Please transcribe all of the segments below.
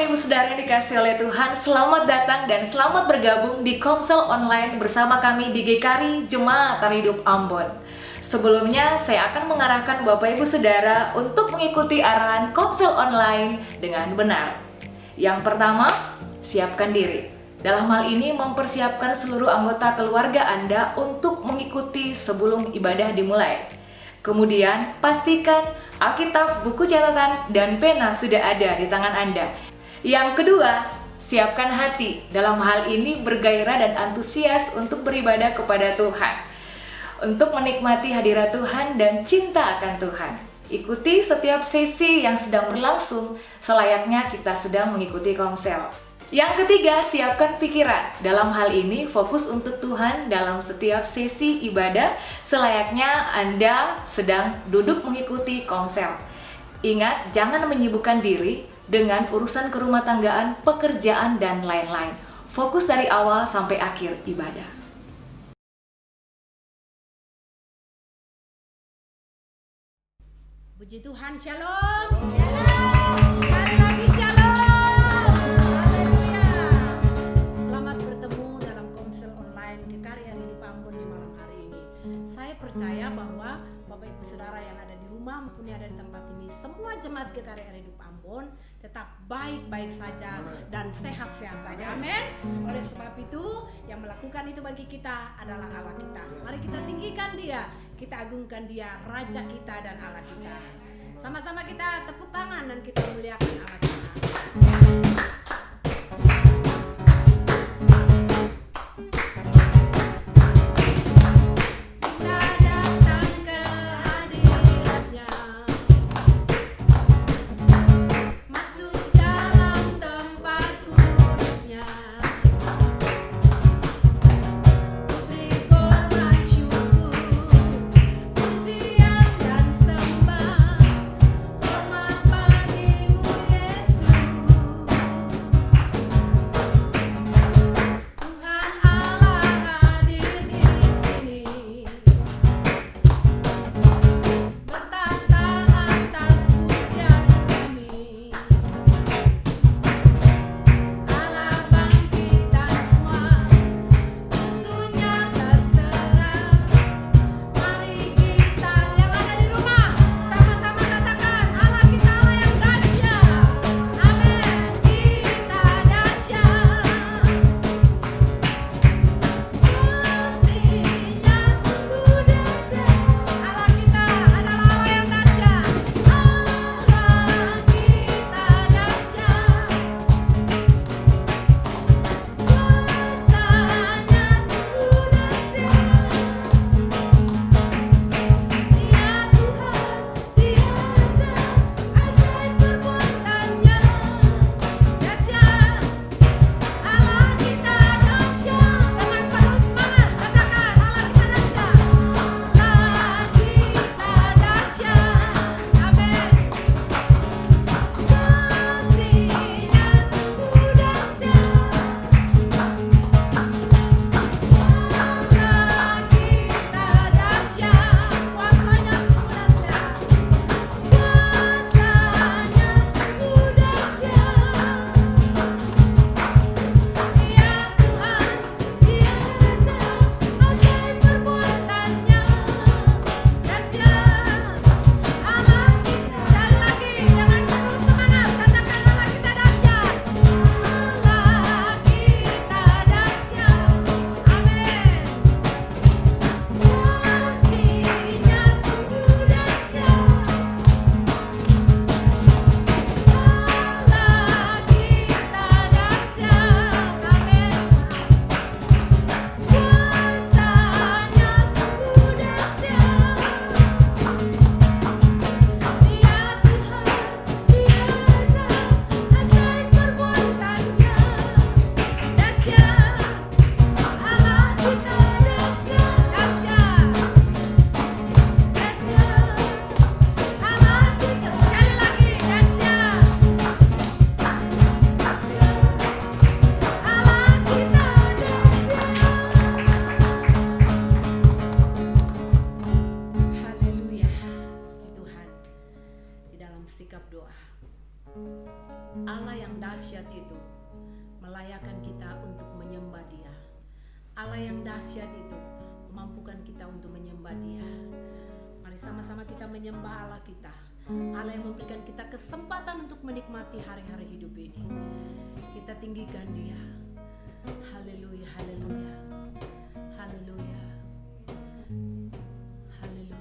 Bapak Ibu Saudara yang dikasihi oleh Tuhan, selamat datang dan selamat bergabung di Komsel Online bersama kami di GKRI Jemaat Ari Hidup Ambon. Sebelumnya, saya akan mengarahkan Bapak Ibu Saudara untuk mengikuti arahan Komsel Online dengan benar. Yang pertama, siapkan diri. Dalam hal ini mempersiapkan seluruh anggota keluarga Anda untuk mengikuti sebelum ibadah dimulai. Kemudian, pastikan Alkitab, buku catatan, dan pena sudah ada di tangan Anda. Yang kedua, siapkan hati. Dalam hal ini bergairah dan antusias untuk beribadah kepada Tuhan, untuk menikmati hadirat Tuhan dan cinta akan Tuhan. Ikuti setiap sesi yang sedang berlangsung, selayaknya kita sedang mengikuti komsel. Yang ketiga, siapkan pikiran. Dalam hal ini, fokus untuk Tuhan dalam setiap sesi ibadah, selayaknya Anda sedang duduk mengikuti komsel. Ingat, jangan menyibukkan diri dengan urusan kerumah tanggaan, pekerjaan, dan lain-lain. Fokus dari awal sampai akhir ibadah. Puji Tuhan, shalom. Sekali lagi shalom. Haleluya. Selamat bertemu dalam Komsel Online GKRI Ari Hidup Ambon di malam hari ini. Saya percaya bahwa Bapak Ibu Saudara yang ada di rumah maupun yang ada di tempat ini, semua jemaat GKRI Ari Hidup Ambon tetap baik-baik saja dan sehat-sehat saja. Amin. Oleh sebab itu, yang melakukan itu bagi kita adalah Allah kita. Mari kita tinggikan Dia, kita agungkan Dia, Raja kita dan Allah kita. Sama-sama kita tepuk tangan dan kita muliakan Allah kita. Allah yang dahsyat itu melayakkan kita untuk menyembah Dia. Allah yang dahsyat itu memampukan kita untuk menyembah Dia. Mari sama-sama kita menyembah Allah kita. Allah yang memberikan kita kesempatan untuk menikmati hari-hari hidup ini. Kita tinggikan Dia. Haleluya, haleluya, haleluya, haleluya.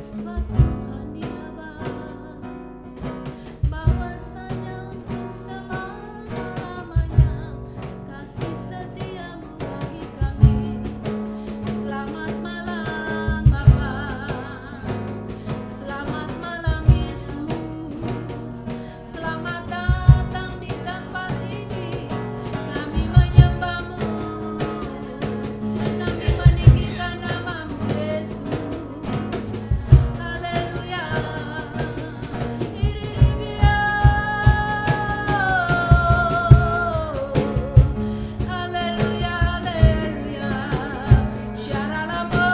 Sebab Tuhan Dia baik, bahwasanya untuk selama-lamanya kasih setia-Mu bagi kami. Selamat malam Bapa, selamat malam Yesus, selamat datang di tempat ini. Kami menyembah-Mu, kami meninggikan nama-Mu Yesus. Haleluya. Haleluya, haleluya. Syaralamo.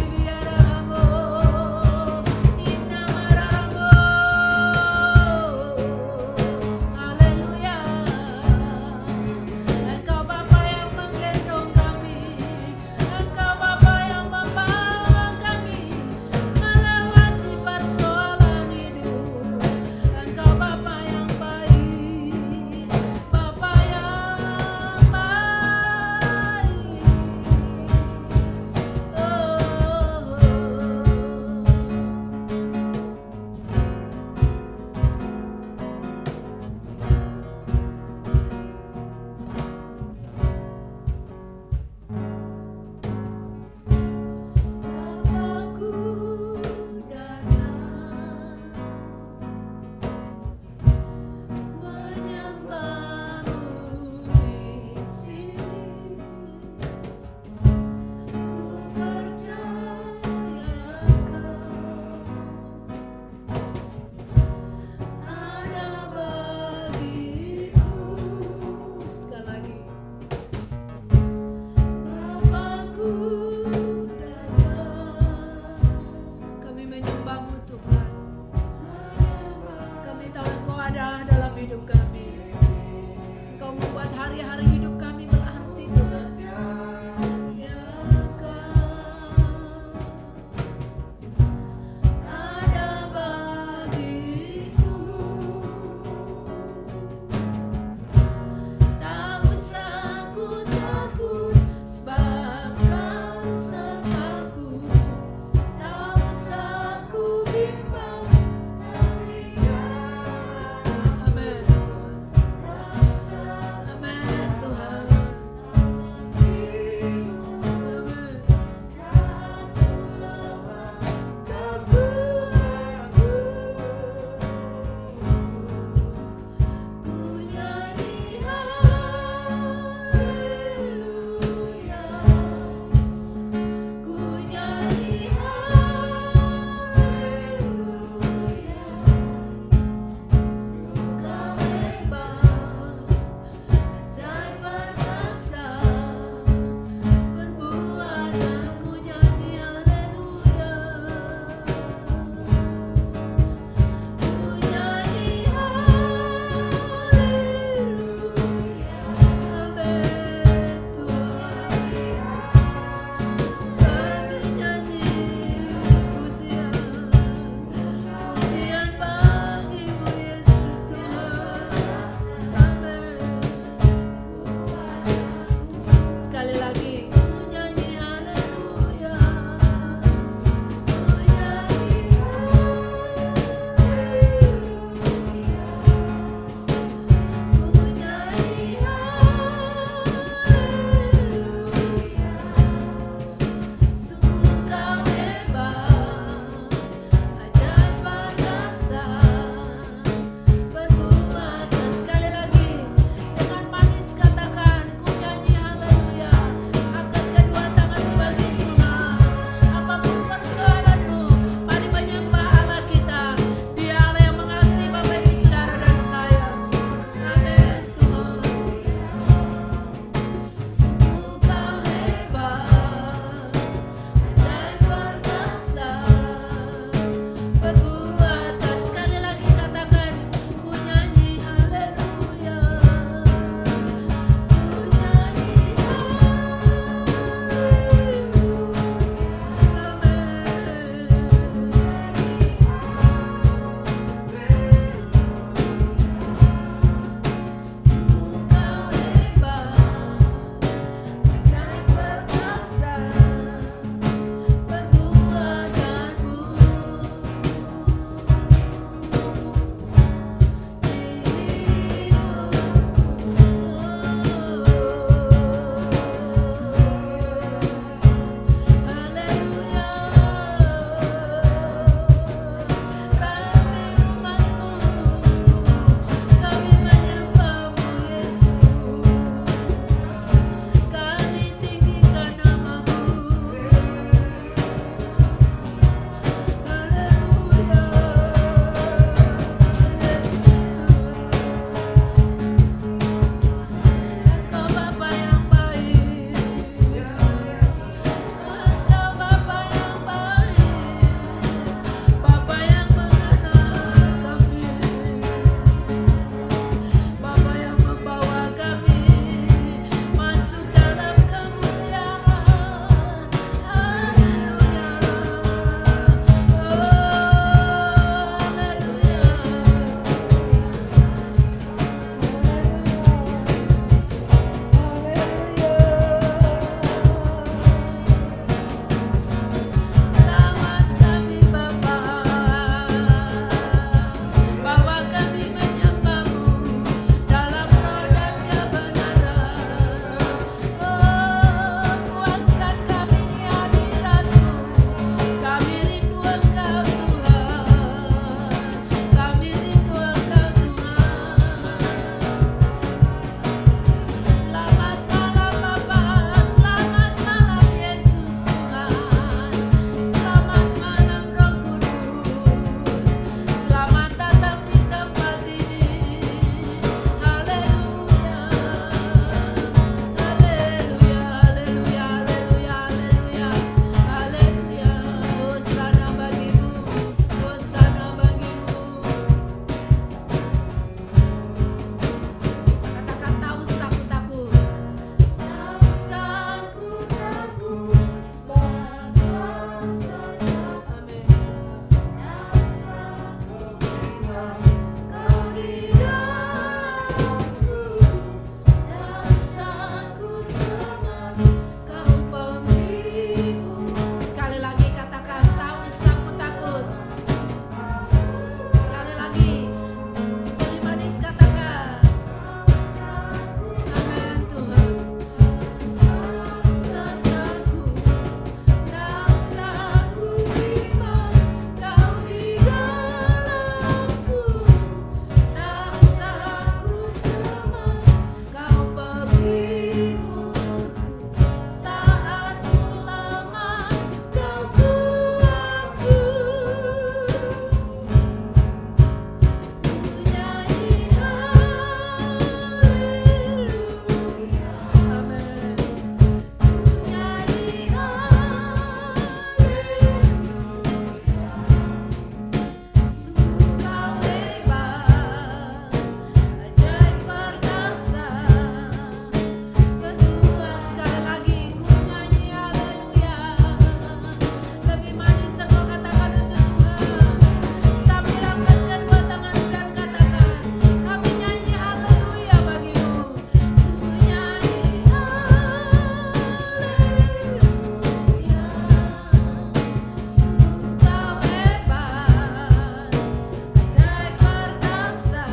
Biaralamo. Inamaralamo. Haleluya. Engkau Bapa yang menggendong kami, Engkau Bapa yang membawa kami melewati persoalan hidup. Engkau Bapa yang baik, Bapa yang baik. Bapa-Ku datang menyembah-Mu di sini. Ku percaya Kau ada bagiku. Sekali lagi. Bapa-Ku datang, kami menyembah-Mu Tuhan. Kami tahu Engkau ada dalam hidup kami. Engkau membuat hari-hari hidup kami berarti Tuhan. Ya Kau ada bagiku. Tak usah ku takut, sebab Kau sertaku. Tak usah ku bimbang, amin. Amin Tuhan. Sekali lagi katakan, tak usah ku takut. Sekali lagi, lebih manis katakan. Amin Tuhan. Sertaku, tak usah ku bimbang, Kau di dalamku. Tak usah ku cemas, Kau pemimpinku. Saat ku lemah, Kau kuatku. Nyanyi haleluya, amin. Nyanyi haleluya. Sungguh Kau hebat, ajaib perkasa. Berdua sekali lagi ku nyanyi haleluya. Lebih manis engkau katakan untuk Tuhan. Sambil angkat kedua tangan dan katakan, kami nyanyi haleluya bagimu. Ku nyanyi haleluya. Sungguh Kau hebat, ajaib perkasa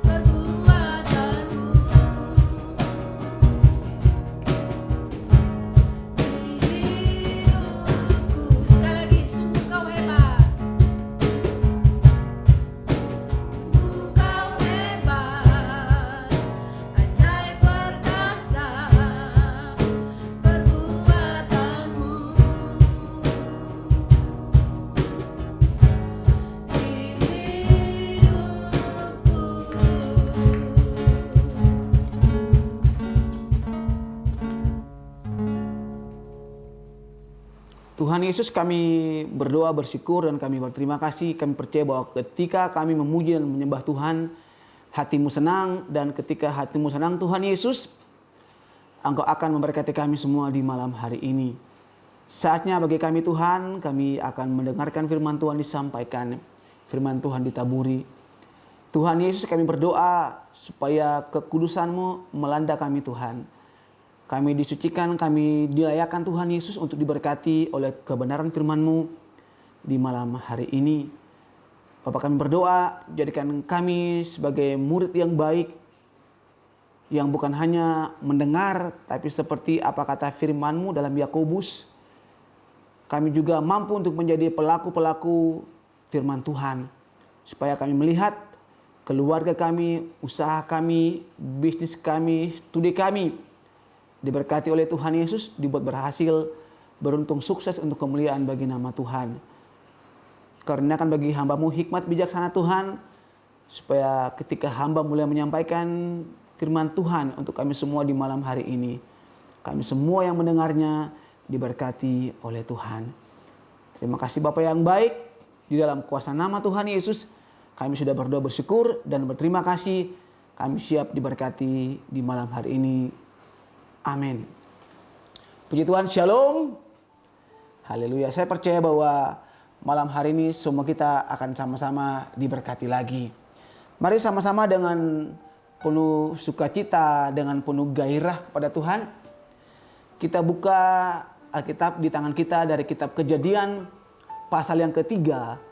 perbuatanmu. Hidupku sekali lagi, sungguh Kau hebat, sungguh Kau hebat, ajaib perkasa perbuatanmu. Tuhan Yesus, kami berdoa, bersyukur, dan kami berterima kasih. Kami percaya bahwa ketika kami memuji dan menyembah Tuhan, hatimu senang. Dan ketika hatimu senang Tuhan Yesus, Engkau akan memberkati kami semua di malam hari ini. Saatnya bagi kami Tuhan, kami akan mendengarkan firman Tuhan disampaikan. Firman Tuhan ditaburi. Tuhan Yesus, kami berdoa supaya kekudusan-Mu melanda kami Tuhan. Kami disucikan, kami dilayakkan Tuhan Yesus untuk diberkati oleh kebenaran firman-Mu di malam hari ini. Bapak, kami berdoa, jadikan kami sebagai murid yang baik, yang bukan hanya mendengar, tapi seperti apa kata firman-Mu dalam Yakobus, kami juga mampu untuk menjadi pelaku-pelaku firman Tuhan. Supaya kami melihat keluarga kami, usaha kami, bisnis kami, studi kami diberkati oleh Tuhan Yesus, dibuat berhasil, beruntung, sukses untuk kemuliaan bagi nama Tuhan. Karena bagi hamba-Mu hikmat bijaksana Tuhan, supaya ketika hamba mulai menyampaikan firman Tuhan untuk kami semua di malam hari ini, kami semua yang mendengarnya diberkati oleh Tuhan. Terima kasih Bapa yang baik, di dalam kuasa nama Tuhan Yesus, kami sudah berdoa, bersyukur, dan berterima kasih. Kami siap diberkati di malam hari ini. Amin. Puji Tuhan, shalom. Haleluya. Saya percaya bahwa malam hari ini semua kita akan sama-sama diberkati lagi. Mari sama-sama dengan penuh sukacita, dengan penuh gairah kepada Tuhan, kita buka Alkitab di tangan kita dari kitab Kejadian pasal yang ketiga.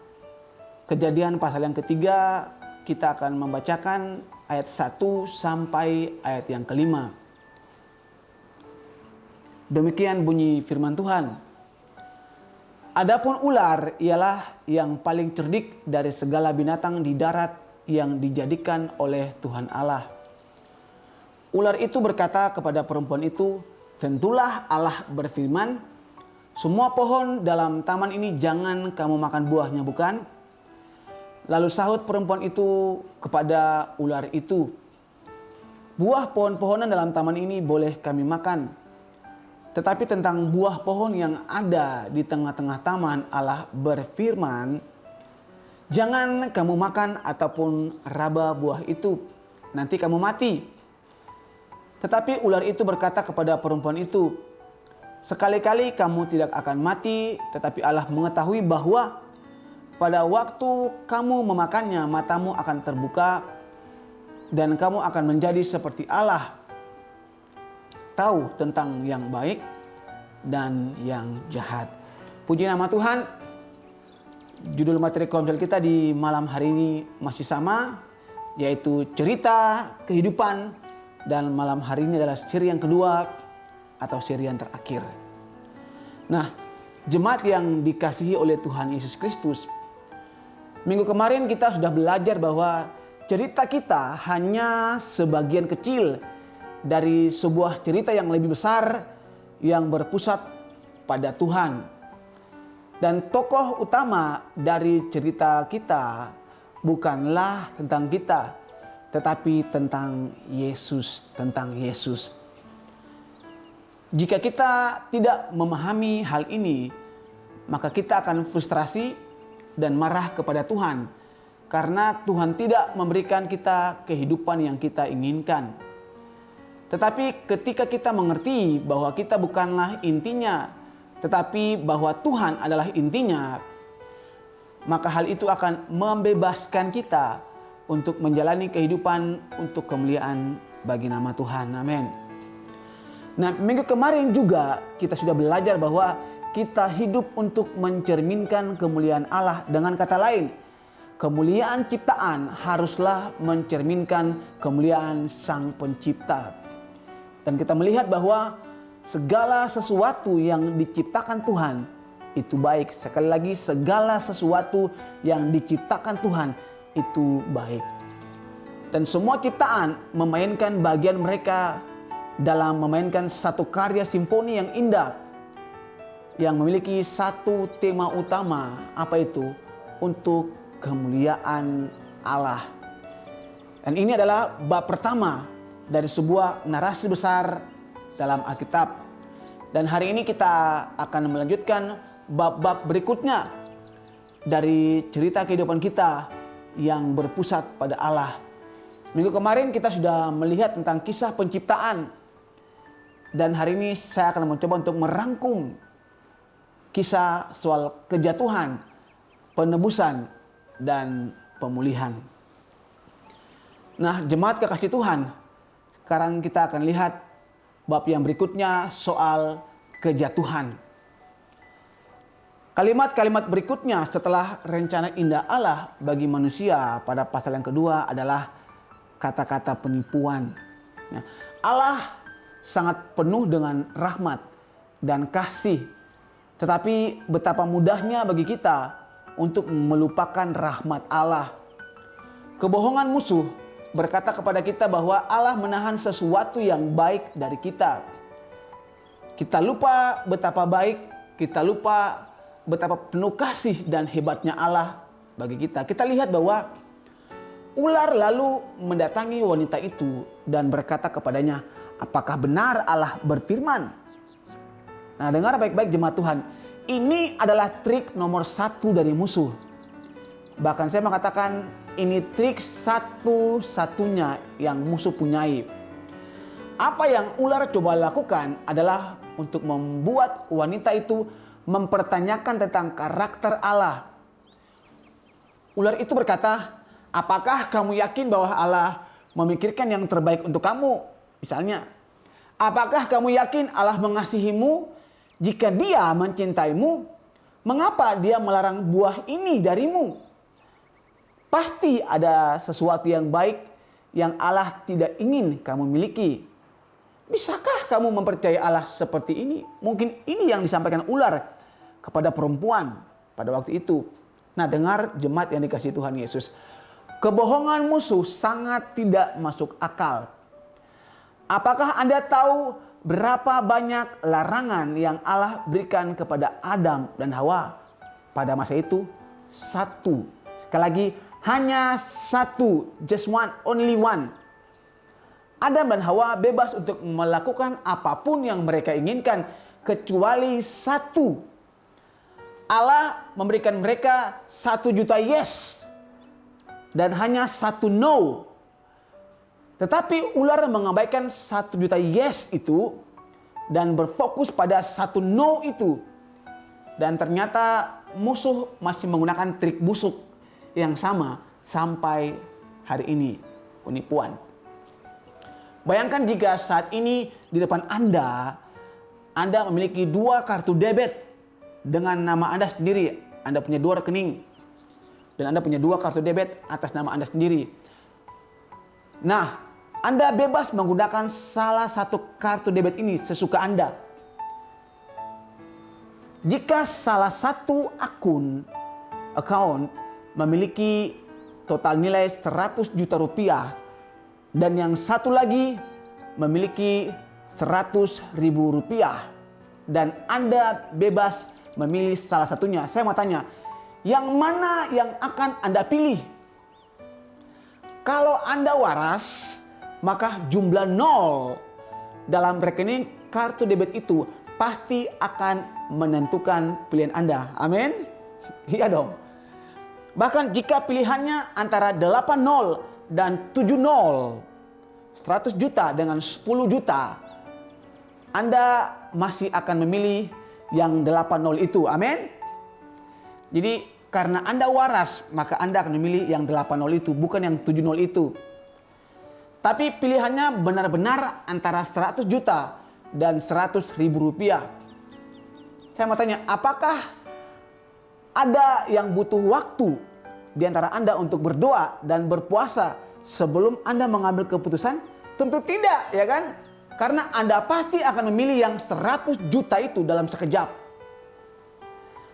Kejadian pasal yang ketiga, kita akan membacakan ayat 1 sampai ayat yang kelima. Demikian bunyi firman Tuhan. Adapun ular ialah yang paling cerdik dari segala binatang di darat yang dijadikan oleh Tuhan Allah. Ular itu berkata kepada perempuan itu, tentulah Allah berfirman, semua pohon dalam taman ini jangan kamu makan buahnya, bukan? Lalu sahut perempuan itu kepada ular itu, buah pohon-pohonan dalam taman ini boleh kami makan. Tetapi tentang buah pohon yang ada di tengah-tengah taman, Allah berfirman, jangan kamu makan ataupun raba buah itu, nanti kamu mati. Tetapi ular itu berkata kepada perempuan itu, sekali-kali kamu tidak akan mati, tetapi Allah mengetahui bahwa pada waktu kamu memakannya, matamu akan terbuka, dan kamu akan menjadi seperti Allah, tahu tentang yang baik dan yang jahat. Puji nama Tuhan. Judul materi komsel kita di malam hari ini masih sama, yaitu cerita kehidupan, dan malam hari ini adalah seri yang kedua atau seri yang terakhir. Nah, jemaat yang dikasihi oleh Tuhan Yesus Kristus, minggu kemarin kita sudah belajar bahwa cerita kita hanya sebagian kecil dari sebuah cerita yang lebih besar yang berpusat pada Tuhan. Dan tokoh utama dari cerita kita bukanlah tentang kita, tetapi tentang Yesus, Jika kita tidak memahami hal ini, maka kita akan frustrasi dan marah kepada Tuhan, karena Tuhan tidak memberikan kita kehidupan yang kita inginkan. Tetapi ketika kita mengerti bahwa kita bukanlah intinya, tetapi bahwa Tuhan adalah intinya, maka hal itu akan membebaskan kita untuk menjalani kehidupan untuk kemuliaan bagi nama Tuhan. Amin. Nah, minggu kemarin juga kita sudah belajar bahwa kita hidup untuk mencerminkan kemuliaan Allah. Dengan kata lain, kemuliaan ciptaan haruslah mencerminkan kemuliaan Sang Pencipta. Dan kita melihat bahwa segala sesuatu yang diciptakan Tuhan itu baik. Sekali lagi, segala sesuatu yang diciptakan Tuhan itu baik. Dan semua ciptaan memainkan bagian mereka dalam memainkan satu karya simfoni yang indah, yang memiliki satu tema utama, apa itu? Untuk kemuliaan Allah. Dan ini adalah bab pertama dari sebuah narasi besar dalam Alkitab. Dan hari ini kita akan melanjutkan bab-bab berikutnya dari cerita kehidupan kita yang berpusat pada Allah. Minggu kemarin kita sudah melihat tentang kisah penciptaan. Dan hari ini saya akan mencoba untuk merangkum kisah soal kejatuhan, penebusan, dan pemulihan. Nah, jemaat kekasih Tuhan, sekarang kita akan lihat bab yang berikutnya soal kejatuhan. Kalimat-kalimat berikutnya setelah rencana indah Allah bagi manusia pada pasal yang kedua adalah kata-kata penipuan. Allah sangat penuh dengan rahmat dan kasih. Tetapi betapa mudahnya bagi kita untuk melupakan rahmat Allah. Kebohongan musuh berkata kepada kita bahwa Allah menahan sesuatu yang baik dari kita. Kita lupa betapa baik, kita lupa betapa penuh kasih dan hebatnya Allah bagi kita. Kita lihat bahwa ular lalu mendatangi wanita itu dan berkata kepadanya, "Apakah benar Allah berfirman?" Nah, dengar baik-baik jemaat Tuhan. Ini adalah trik nomor 1 dari musuh. Bahkan saya mengatakan ini trik satu-satunya yang musuh punyai. Apa yang ular coba lakukan adalah untuk membuat wanita itu mempertanyakan tentang karakter Allah. Ular itu berkata, "Apakah kamu yakin bahwa Allah memikirkan yang terbaik untuk kamu?" Misalnya, "Apakah kamu yakin Allah mengasihimu? Jika Dia mencintaimu, mengapa Dia melarang buah ini darimu? Pasti ada sesuatu yang baik yang Allah tidak ingin kamu miliki. Bisakah kamu mempercayai Allah seperti ini?" Mungkin ini yang disampaikan ular kepada perempuan pada waktu itu. Nah, dengar jemaat yang dikasihi Tuhan Yesus. Kebohongan musuh sangat tidak masuk akal. Apakah Anda tahu berapa banyak larangan yang Allah berikan kepada Adam dan Hawa pada masa itu? 1. Sekali lagi, hanya 1. Just one, only one. Adam dan Hawa bebas untuk melakukan apapun yang mereka inginkan kecuali 1. Allah memberikan mereka 1 juta yes dan hanya 1 no. Tetapi ular mengabaikan 1 juta yes itu dan berfokus pada 1 no itu. Dan ternyata musuh masih menggunakan trik busuk yang sama sampai hari ini. penipuan. Bayangkan jika saat ini di depan Anda memiliki 2 kartu debit dengan nama Anda sendiri. Anda punya 2 rekening dan Anda punya 2 kartu debit atas nama Anda sendiri. Nah, Anda bebas menggunakan salah satu kartu debit ini sesuka Anda. Jika salah satu account memiliki total nilai 100 juta rupiah dan yang satu lagi memiliki 100.000 rupiah dan Anda bebas memilih salah satunya. Saya mau tanya, yang mana yang akan Anda pilih? Kalau Anda waras, maka jumlah 0 dalam rekening kartu debit itu pasti akan menentukan pilihan Anda. Amin? Iya dong. Bahkan jika pilihannya antara 80 dan 70, 100 juta dengan 10 juta, Anda masih akan memilih yang 80 itu. Amin? Jadi karena Anda waras, maka Anda akan memilih yang 80 itu, bukan yang 70 itu. Tapi pilihannya benar-benar antara 100 juta dan 100.000 rupiah. Saya mau tanya, apakah ada yang butuh waktu di antara Anda untuk berdoa dan berpuasa sebelum Anda mengambil keputusan? Tentu tidak, ya kan? Karena Anda pasti akan memilih yang 100 juta itu dalam sekejap.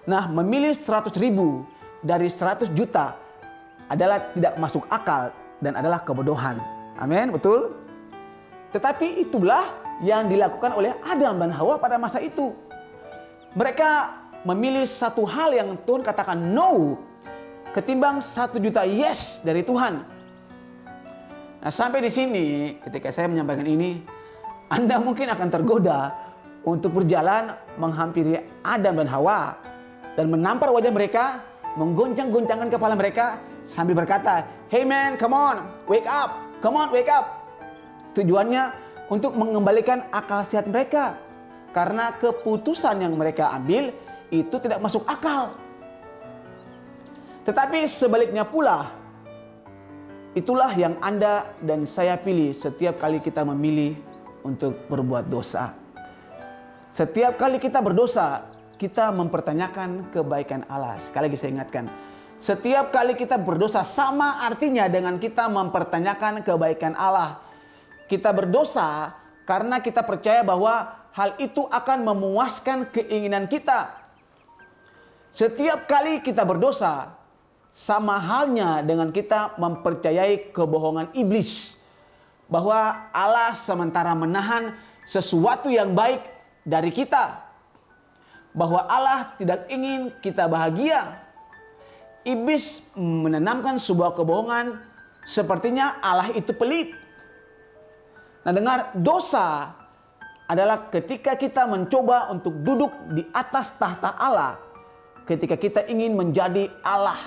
Nah, memilih 100.000 dari 100 juta adalah tidak masuk akal dan adalah kebodohan. Amin, betul? Tetapi itulah yang dilakukan oleh Adam dan Hawa pada masa itu. Mereka memilih satu hal yang Tuhan katakan no ketimbang 1 juta yes dari Tuhan. Nah, sampai di sini ketika saya menyampaikan ini, Anda mungkin akan tergoda untuk berjalan menghampiri Adam dan Hawa dan menampar wajah mereka, menggoncang-goncangkan kepala mereka sambil berkata, "Hey man, come on, wake up. Come on, wake up." Tujuannya untuk mengembalikan akal sehat mereka. Karena keputusan yang mereka ambil itu tidak masuk akal. Tetapi sebaliknya pula, itulah yang Anda dan saya pilih setiap kali kita memilih untuk berbuat dosa. Setiap kali kita berdosa, kita mempertanyakan kebaikan Allah. Sekali lagi saya ingatkan, setiap kali kita berdosa sama artinya dengan kita mempertanyakan kebaikan Allah. Kita berdosa karena kita percaya bahwa hal itu akan memuaskan keinginan kita. Setiap kali kita berdosa, sama halnya dengan kita mempercayai kebohongan iblis. Bahwa Allah sementara menahan sesuatu yang baik dari kita. Bahwa Allah tidak ingin kita bahagia. Iblis menanamkan sebuah kebohongan, sepertinya Allah itu pelit. Nah, dengar, dosa adalah ketika kita mencoba untuk duduk di atas tahta Allah, ketika kita ingin menjadi Allah.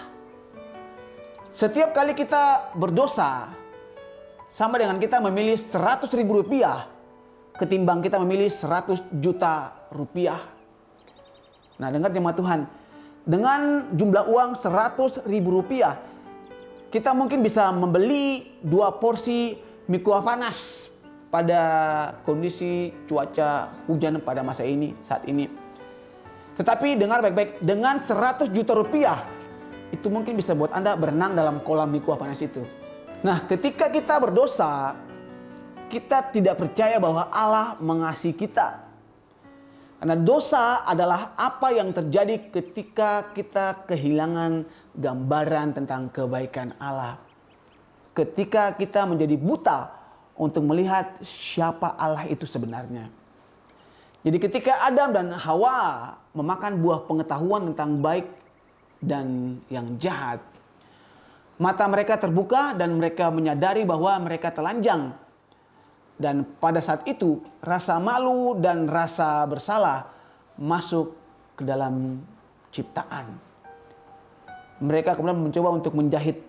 Setiap kali kita berdosa, sama dengan kita memilih 100.000 rupiah, ketimbang kita memilih 100 juta rupiah. Nah, dengar jemaat Tuhan, dengan jumlah uang 100.000 rupiah, kita mungkin bisa membeli 2 porsi mie kuah panas pada kondisi cuaca hujan pada masa ini, saat ini. Tetapi dengar baik-baik, dengan 100 juta rupiah, itu mungkin bisa buat Anda berenang dalam kolam mie kuah panas itu. Nah, ketika kita berdosa, kita tidak percaya bahwa Allah mengasihi kita. Karena dosa adalah apa yang terjadi ketika kita kehilangan gambaran tentang kebaikan Allah. Ketika kita menjadi buta untuk melihat siapa Allah itu sebenarnya. Jadi ketika Adam dan Hawa memakan buah pengetahuan tentang baik dan yang jahat, mata mereka terbuka dan mereka menyadari bahwa mereka telanjang. Dan pada saat itu rasa malu dan rasa bersalah masuk ke dalam ciptaan. Mereka kemudian mencoba untuk menjahit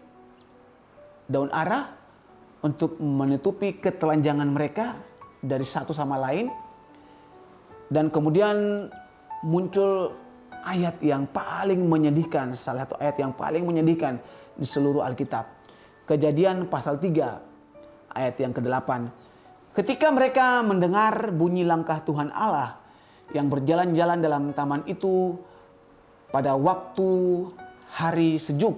daun ara untuk menutupi ketelanjangan mereka dari satu sama lain. Dan kemudian muncul ayat yang paling menyedihkan, salah satu ayat yang paling menyedihkan di seluruh Alkitab. Kejadian pasal 3 ayat yang ke-8. Ketika mereka mendengar bunyi langkah Tuhan Allah yang berjalan-jalan dalam taman itu pada waktu hari sejuk,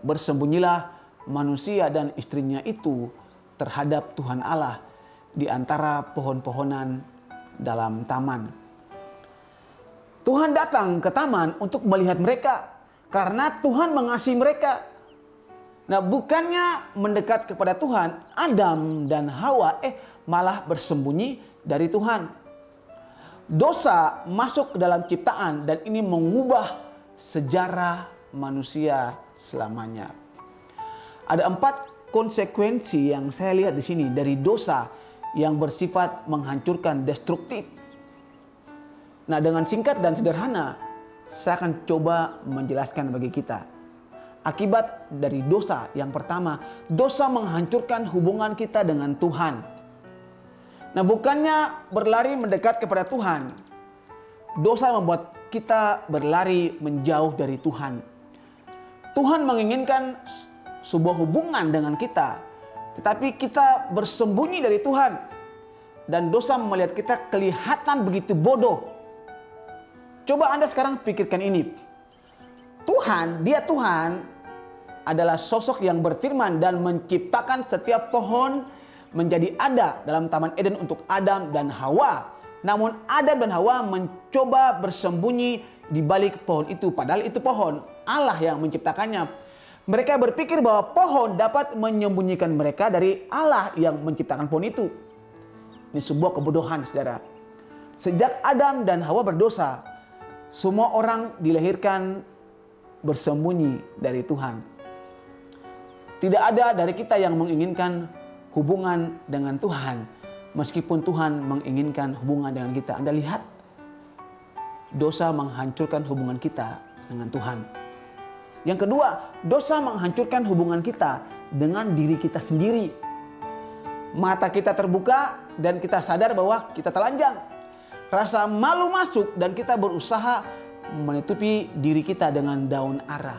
bersembunyilah manusia dan istrinya itu terhadap Tuhan Allah di antara pohon-pohonan dalam taman. Tuhan datang ke taman untuk melihat mereka karena Tuhan mengasihi mereka. Nah, bukannya mendekat kepada Tuhan, Adam dan Hawa malah bersembunyi dari Tuhan. Dosa masuk ke dalam ciptaan dan ini mengubah sejarah manusia selamanya. Ada 4 konsekuensi yang saya lihat di sini dari dosa yang bersifat menghancurkan, destruktif. Nah, dengan singkat dan sederhana, saya akan coba menjelaskan bagi kita. Akibat dari dosa yang pertama, dosa menghancurkan hubungan kita dengan Tuhan. Nah, bukannya berlari mendekat kepada Tuhan, dosa membuat kita berlari menjauh dari Tuhan. Tuhan menginginkan sebuah hubungan dengan kita, tetapi kita bersembunyi dari Tuhan. Dan dosa melihat kita kelihatan begitu bodoh. Coba Anda sekarang pikirkan ini. Tuhan adalah sosok yang berfirman dan menciptakan setiap pohon menjadi ada dalam Taman Eden untuk Adam dan Hawa. Namun Adam dan Hawa mencoba bersembunyi di balik pohon itu. Padahal itu pohon Allah yang menciptakannya. Mereka berpikir bahwa pohon dapat menyembunyikan mereka dari Allah yang menciptakan pohon itu. Ini sebuah kebodohan, saudara. Sejak Adam dan Hawa berdosa, semua orang dilahirkan bersembunyi dari Tuhan. Tidak ada dari kita yang menginginkan hubungan dengan Tuhan, meskipun Tuhan menginginkan hubungan dengan kita. Anda lihat, dosa menghancurkan hubungan kita dengan Tuhan. Yang kedua, dosa menghancurkan hubungan kita dengan diri kita sendiri. Mata kita terbuka dan kita sadar bahwa kita telanjang. Rasa malu masuk dan kita berusaha menutupi diri kita dengan daun ara.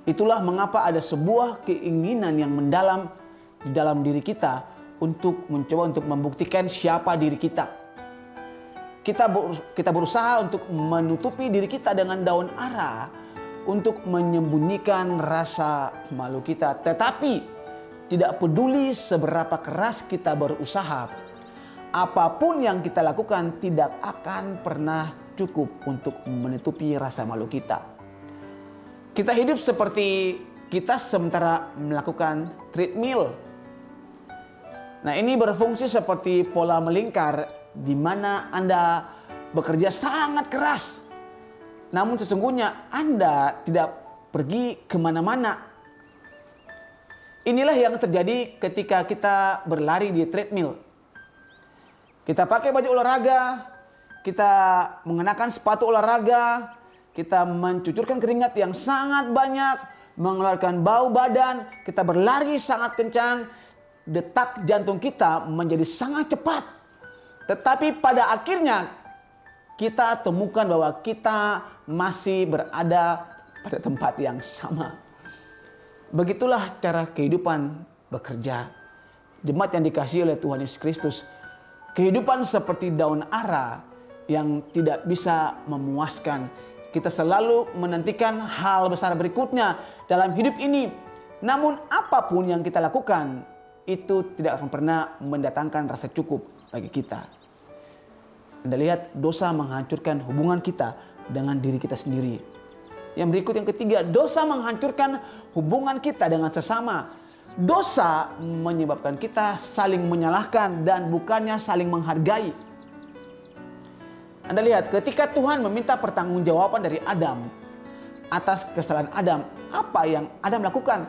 Itulah mengapa ada sebuah keinginan yang mendalam di dalam diri kita untuk mencoba untuk membuktikan siapa diri kita. Kita berusaha untuk menutupi diri kita dengan daun ara untuk menyembunyikan rasa malu kita. Tetapi tidak peduli seberapa keras kita berusaha, apapun yang kita lakukan tidak akan pernah cukup untuk menutupi rasa malu kita. Kita hidup seperti kita sementara melakukan treadmill. Nah, ini berfungsi seperti pola melingkar di mana Anda bekerja sangat keras. Namun sesungguhnya Anda tidak pergi kemana-mana. Inilah yang terjadi ketika kita berlari di treadmill. Kita pakai baju olahraga, kita mengenakan sepatu olahraga, kita mencucurkan keringat yang sangat banyak, mengeluarkan bau badan, kita berlari sangat kencang, detak jantung kita menjadi sangat cepat. Tetapi pada akhirnya kita temukan bahwa kita masih berada pada tempat yang sama. Begitulah cara kehidupan bekerja. Jemaat yang dikasihi oleh Tuhan Yesus Kristus, kehidupan seperti daun ara yang tidak bisa memuaskan. Kita selalu menantikan hal besar berikutnya dalam hidup ini. Namun apapun yang kita lakukan, itu tidak akan pernah mendatangkan rasa cukup bagi kita. Anda lihat, dosa menghancurkan hubungan kita dengan diri kita sendiri. Yang berikut, yang ketiga, dosa menghancurkan hubungan kita dengan sesama. Dosa menyebabkan kita saling menyalahkan dan bukannya saling menghargai. Anda lihat, ketika Tuhan meminta pertanggungjawaban dari Adam atas kesalahan Adam, apa yang Adam lakukan?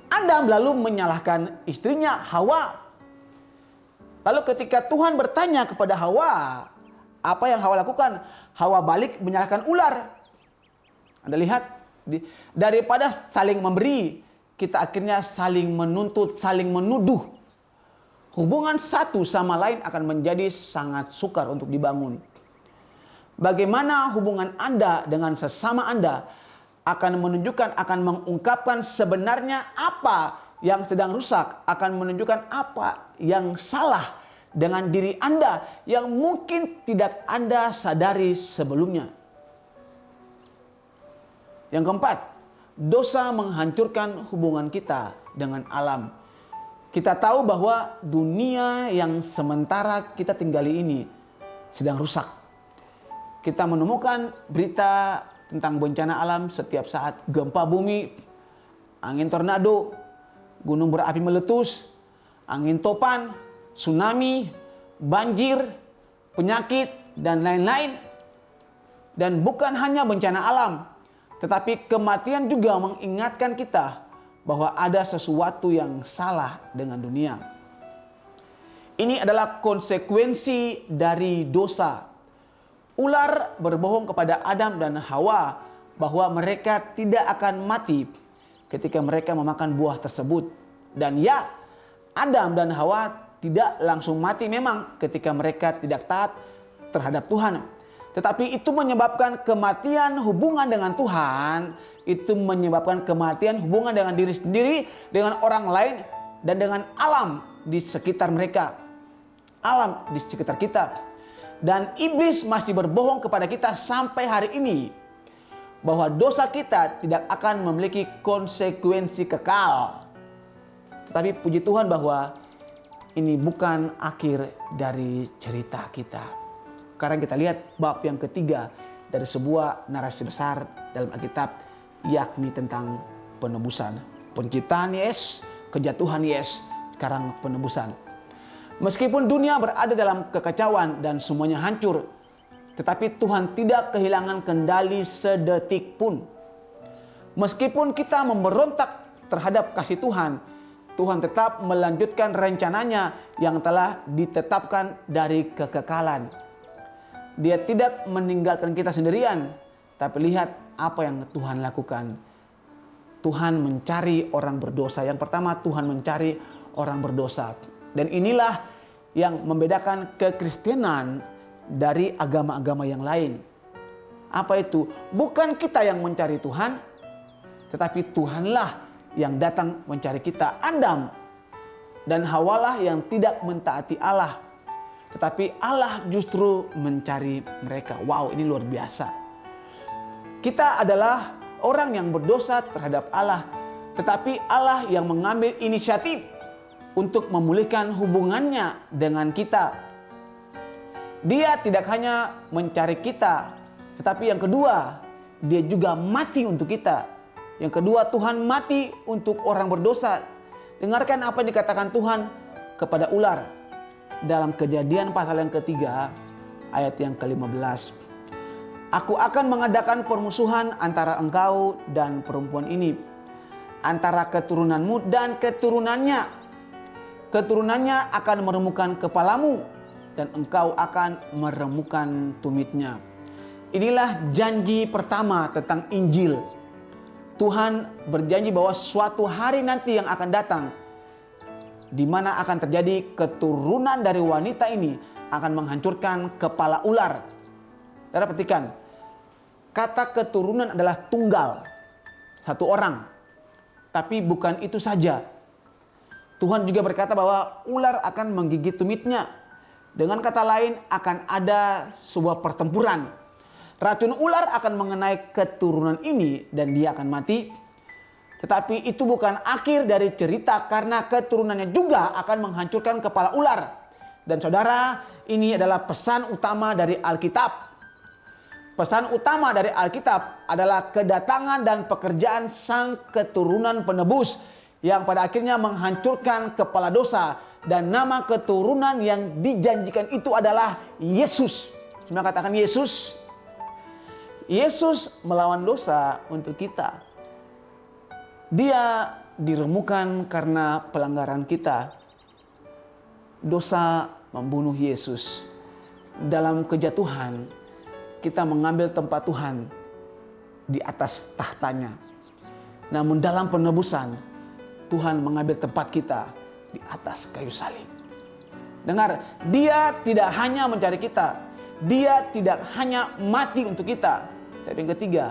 Adam lalu menyalahkan istrinya Hawa. Lalu ketika Tuhan bertanya kepada Hawa, apa yang Hawa lakukan? Hawa balik menyalahkan ular. Anda lihat, daripada saling memberi, kita akhirnya saling menuntut, saling menuduh. Hubungan satu sama lain akan menjadi sangat sukar untuk dibangun. Bagaimana hubungan Anda dengan sesama Anda akan menunjukkan, akan mengungkapkan sebenarnya apa yang sedang rusak akan menunjukkan apa yang salah dengan diri Anda yang mungkin tidak Anda sadari sebelumnya. Yang keempat, dosa menghancurkan hubungan kita dengan alam. Kita tahu bahwa dunia yang sementara kita tinggali ini sedang rusak. Kita menemukan berita tentang bencana alam setiap saat, gempa bumi, angin tornado, gunung berapi meletus, angin topan, tsunami, banjir, penyakit, dan lain-lain. Dan bukan hanya bencana alam, tetapi kematian juga mengingatkan kita bahwa ada sesuatu yang salah dengan dunia. Ini adalah konsekuensi dari dosa. Ular berbohong kepada Adam dan Hawa bahwa mereka tidak akan mati ketika mereka memakan buah tersebut. Dan ya, Adam dan Hawa tidak langsung mati memang ketika mereka tidak taat terhadap Tuhan. Tetapi itu menyebabkan kematian hubungan dengan Tuhan, itu menyebabkan kematian hubungan dengan diri sendiri, dengan orang lain, dan dengan alam di sekitar mereka. Alam di sekitar kita. Dan iblis masih berbohong kepada kita sampai hari ini bahwa dosa kita tidak akan memiliki konsekuensi kekal. Tetapi puji Tuhan bahwa ini bukan akhir dari cerita kita. Sekarang kita lihat bab yang ketiga dari sebuah narasi besar dalam Alkitab, yakni tentang penebusan. Penciptaan yes, kejatuhan yes, sekarang penebusan. Meskipun dunia berada dalam kekacauan dan semuanya hancur, tetapi Tuhan tidak kehilangan kendali sedetik pun. Meskipun kita memberontak terhadap kasih Tuhan, Tuhan tetap melanjutkan rencananya yang telah ditetapkan dari kekekalan. Dia tidak meninggalkan kita sendirian, tapi lihat apa yang Tuhan lakukan. Tuhan mencari orang berdosa. Yang pertama, Tuhan mencari orang berdosa. Dan inilah yang membedakan kekristenan dari agama-agama yang lain. Apa itu? Bukan kita yang mencari Tuhan, tetapi Tuhanlah yang datang mencari kita. Adam dan Hawalah yang tidak mentaati Allah, tetapi Allah justru mencari mereka. Wow, ini luar biasa. Kita adalah orang yang berdosa terhadap Allah, tetapi Allah yang mengambil inisiatif untuk memulihkan hubungannya dengan kita. Dia tidak hanya mencari kita, tetapi yang kedua, dia juga mati untuk kita. Yang kedua, Tuhan mati untuk orang berdosa. Dengarkan apa yang dikatakan Tuhan kepada ular dalam Kejadian pasal yang ketiga ayat yang ke-15. Aku akan mengadakan permusuhan antara engkau dan perempuan ini, antara keturunanmu dan keturunannya. Keturunannya akan meremukkan kepalamu dan engkau akan meremukkan tumitnya. Inilah janji pertama tentang Injil. Tuhan berjanji bahwa suatu hari nanti yang akan datang, di mana akan terjadi keturunan dari wanita ini akan menghancurkan kepala ular. Saudara perhatikan, kata keturunan adalah tunggal, satu orang. Tapi bukan itu saja. Tuhan juga berkata bahwa ular akan menggigit tumitnya. Dengan kata lain, akan ada sebuah pertempuran. Racun ular akan mengenai keturunan ini dan dia akan mati. Tetapi itu bukan akhir dari cerita, karena keturunannya juga akan menghancurkan kepala ular. Dan saudara, ini adalah pesan utama dari Alkitab. Pesan utama dari Alkitab adalah kedatangan dan pekerjaan sang keturunan penebus yang pada akhirnya menghancurkan kepala dosa. Dan nama keturunan yang dijanjikan itu adalah Yesus. Cuma katakan Yesus. Yesus melawan dosa untuk kita. Dia diremukkan karena pelanggaran kita. Dosa membunuh Yesus. Dalam kejatuhan, kita mengambil tempat Tuhan di atas tahtanya. Namun dalam penebusan, Tuhan mengambil tempat kita di atas kayu salib. Dengar, dia tidak hanya mencari kita. Dia tidak hanya mati untuk kita. Tapi yang ketiga,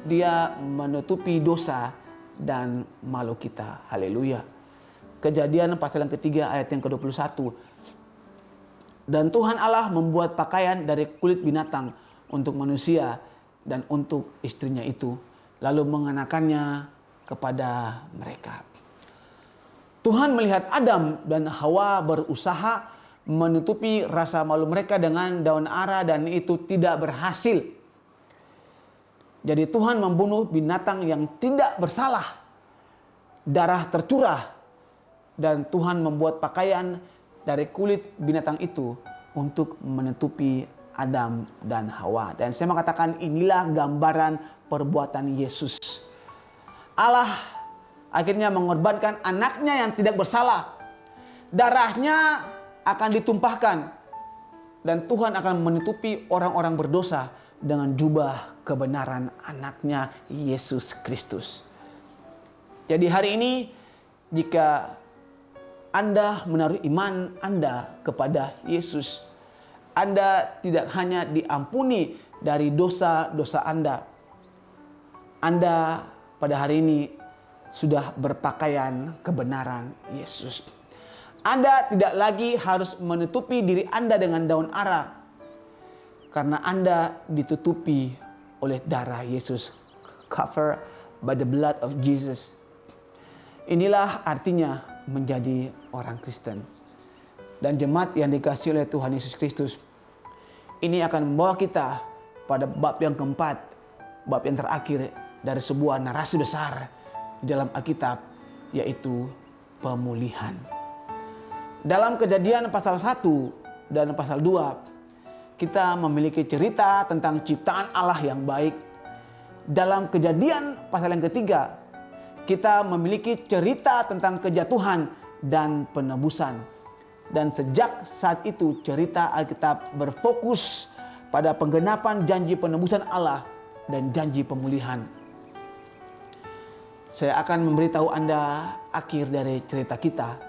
dia menutupi dosa dan malu kita. Haleluya. Kejadian pasal yang ketiga ayat yang ke-21. Dan Tuhan Allah membuat pakaian dari kulit binatang untuk manusia dan untuk istrinya itu, lalu mengenakannya kepada mereka. Tuhan melihat Adam dan Hawa berusaha menutupi rasa malu mereka dengan daun ara dan itu tidak berhasil. Jadi Tuhan membunuh binatang yang tidak bersalah. Darah tercurah dan Tuhan membuat pakaian dari kulit binatang itu untuk menutupi Adam dan Hawa. Dan saya mengatakan inilah gambaran perbuatan Yesus. Allah akhirnya mengorbankan anaknya yang tidak bersalah. Darahnya akan ditumpahkan dan Tuhan akan menutupi orang-orang berdosa dengan jubah kebenaran anaknya Yesus Kristus. Jadi hari ini jika Anda menaruh iman Anda kepada Yesus, Anda tidak hanya diampuni dari dosa-dosa Anda. Anda pada hari ini sudah berpakaian kebenaran Yesus. Anda tidak lagi harus menutupi diri Anda dengan daun ara, karena Anda ditutupi oleh darah Yesus. Covered by the blood of Jesus. Inilah artinya menjadi orang Kristen. Dan jemaat yang dikasihi oleh Tuhan Yesus Kristus, ini akan membawa kita pada bab yang keempat, bab yang terakhir dari sebuah narasi besar di dalam Alkitab, yaitu pemulihan. Dalam Kejadian pasal 1 dan pasal 2, kita memiliki cerita tentang ciptaan Allah yang baik. Dalam Kejadian pasal yang ketiga, kita memiliki cerita tentang kejatuhan dan penebusan. Dan sejak saat itu cerita Alkitab berfokus pada penggenapan janji penebusan Allah dan janji pemulihan. Saya akan memberitahu Anda akhir dari cerita kita.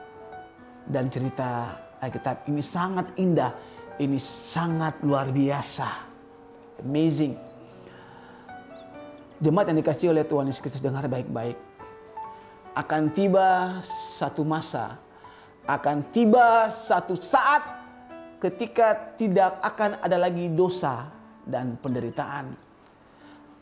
Dan cerita Alkitab ini sangat indah. Ini sangat luar biasa. Amazing. Jemaat yang dikasihi oleh Tuhan Yesus Kristus, dengar baik-baik. Akan tiba satu masa, akan tiba satu saat ketika tidak akan ada lagi dosa dan penderitaan.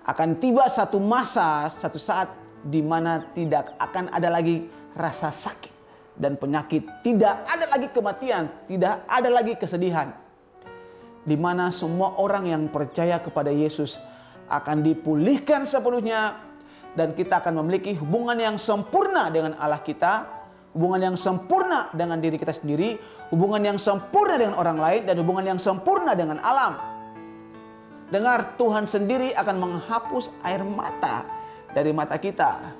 Akan tiba satu masa, satu saat di mana tidak akan ada lagi rasa sakit dan penyakit, tidak ada lagi kematian, tidak ada lagi kesedihan. Di mana semua orang yang percaya kepada Yesus akan dipulihkan sepenuhnya. Dan kita akan memiliki hubungan yang sempurna dengan Allah kita, hubungan yang sempurna dengan diri kita sendiri, hubungan yang sempurna dengan orang lain, dan hubungan yang sempurna dengan alam. Dengar, Tuhan sendiri akan menghapus air mata dari mata kita.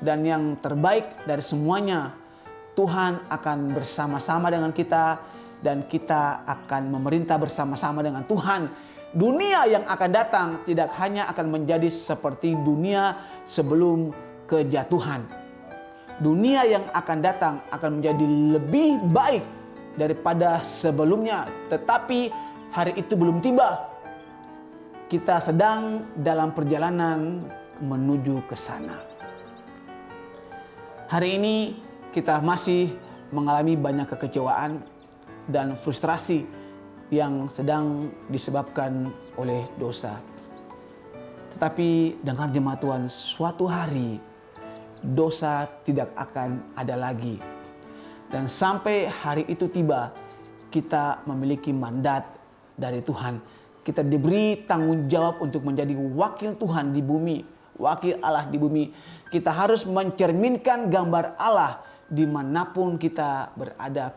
Dan yang terbaik dari semuanya, Tuhan akan bersama-sama dengan kita dan kita akan memerintah bersama-sama dengan Tuhan. Dunia yang akan datang tidak hanya akan menjadi seperti dunia sebelum kejatuhan. Dunia yang akan datang akan menjadi lebih baik daripada sebelumnya. Tetapi hari itu belum tiba. Kita sedang dalam perjalanan menuju ke sana. Hari ini kita masih mengalami banyak kekecewaan dan frustrasi yang sedang disebabkan oleh dosa. Tetapi dengan jemaat Tuhan, suatu hari dosa tidak akan ada lagi. Dan sampai hari itu tiba, kita memiliki mandat dari Tuhan. Kita diberi tanggung jawab untuk menjadi wakil Tuhan di bumi, wakil Allah di bumi. Kita harus mencerminkan gambar Allah dimanapun kita berada.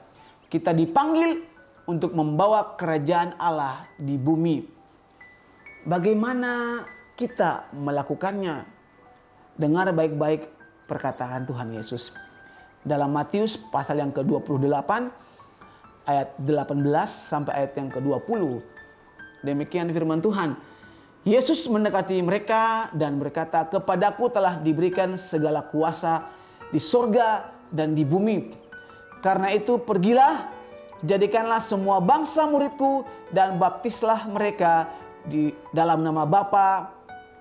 Kita dipanggil untuk membawa kerajaan Allah di bumi. Bagaimana kita melakukannya? Dengar baik-baik perkataan Tuhan Yesus. Dalam Matius pasal yang ke-28 ayat 18 sampai ayat yang ke-20. Demikian firman Tuhan. Yesus mendekati mereka dan berkata, "Kepadaku telah diberikan segala kuasa di sorga dan di bumi. Karena itu pergilah, jadikanlah semua bangsa muridku dan baptislah mereka di dalam nama Bapa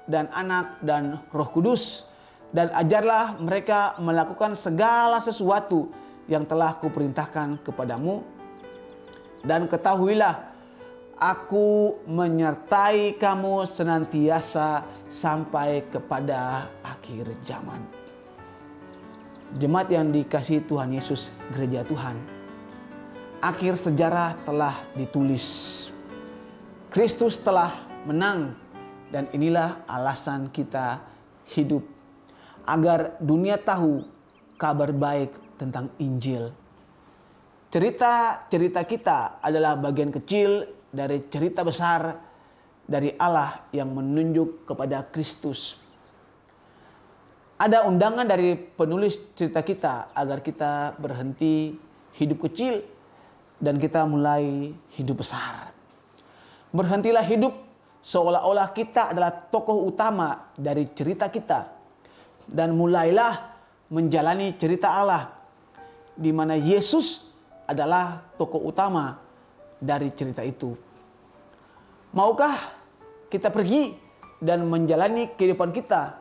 dan Anak dan Roh Kudus. dan ajarlah mereka melakukan segala sesuatu yang telah kuperintahkan kepadamu. Dan ketahuilah, aku menyertai kamu senantiasa sampai kepada akhir zaman. Jemaat yang dikasihi Tuhan Yesus, gereja Tuhan, akhir sejarah telah ditulis. Kristus telah menang, dan inilah alasan kita hidup, agar dunia tahu kabar baik tentang Injil. Cerita-cerita kita adalah bagian kecil dari cerita besar dari Allah yang menunjuk kepada Kristus. Ada undangan dari penulis cerita kita agar kita berhenti hidup kecil dan kita mulai hidup besar. Berhentilah hidup seolah-olah kita adalah tokoh utama dari cerita kita, dan mulailah menjalani cerita Allah di mana Yesus adalah tokoh utama dari cerita itu. Maukah kita pergi dan menjalani kehidupan kita